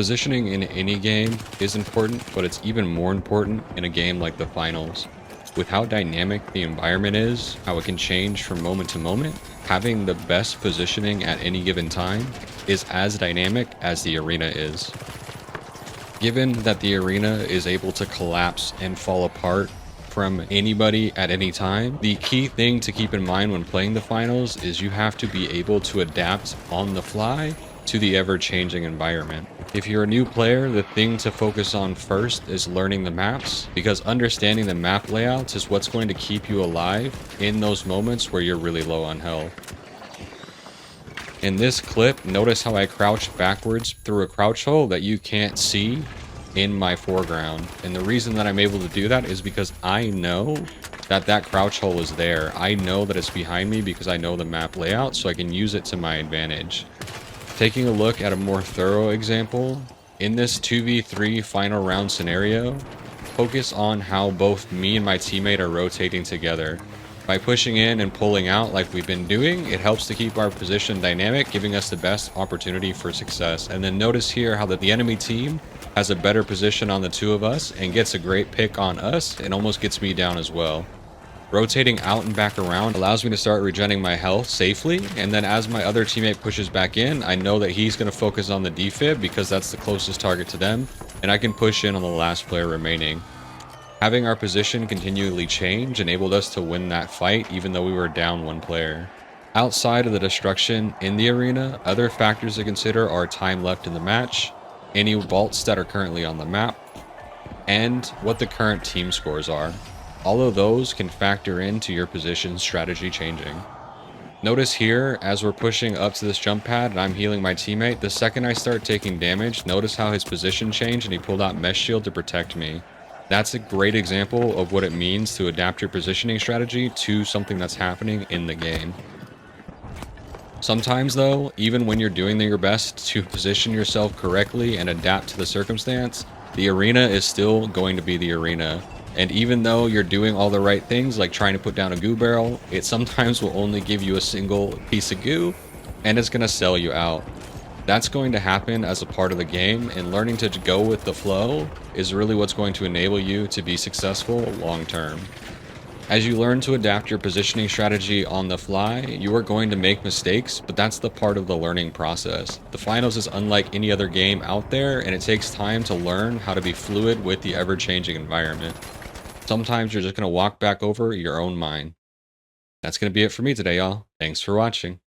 Positioning in any game is important, but it's even more important in a game like the finals. With how dynamic the environment is, how it can change from moment to moment, having the best positioning at any given time is as dynamic as the arena is. Given that the arena is able to collapse and fall apart from anybody at any time, the key thing to keep in mind when playing the finals is you have to be able to adapt on the fly to the ever-changing environment. If you're a new player, the thing to focus on first is learning the maps, because understanding the map layouts is what's going to keep you alive in those moments where you're really low on health. In this clip, notice how I crouched backwards through a crouch hole that you can't see in my foreground. And the reason that I'm able to do that is because I know that that crouch hole is there. I know that it's behind me because I know the map layout, so I can use it to my advantage. Taking a look at a more thorough example, in this 2v3 final round scenario, focus on how both me and my teammate are rotating together. By pushing in and pulling out like we've been doing, it helps to keep our position dynamic, giving us the best opportunity for success. And then notice here how the enemy team has a better position on the two of us and gets a great pick on us and almost gets me down as well. Rotating out and back around allows me to start regenerating my health safely, and then as my other teammate pushes back in, I know that he's going to focus on the defib because that's the closest target to them, and I can push in on the last player remaining. Having our position continually change enabled us to win that fight even though we were down one player. Outside of the destruction in the arena, other factors to consider are time left in the match, any vaults that are currently on the map, and what the current team scores are. All of those can factor into your position strategy changing. Notice here, as we're pushing up to this jump pad and I'm healing my teammate, the second I start taking damage, notice how his position changed and he pulled out Mesh Shield to protect me. That's a great example of what it means to adapt your positioning strategy to something that's happening in the game. Sometimes though, even when you're doing your best to position yourself correctly and adapt to the circumstance, the arena is still going to be the arena. And even though you're doing all the right things, like trying to put down a goo barrel, it sometimes will only give you a single piece of goo, and it's going to sell you out. That's going to happen as a part of the game, and learning to go with the flow is really what's going to enable you to be successful long term. As you learn to adapt your positioning strategy on the fly, you are going to make mistakes, but that's the part of the learning process. The finals is unlike any other game out there, and it takes time to learn how to be fluid with the ever-changing environment. Sometimes you're just going to walk back over your own mind. That's going to be it for me today, y'all. Thanks for watching.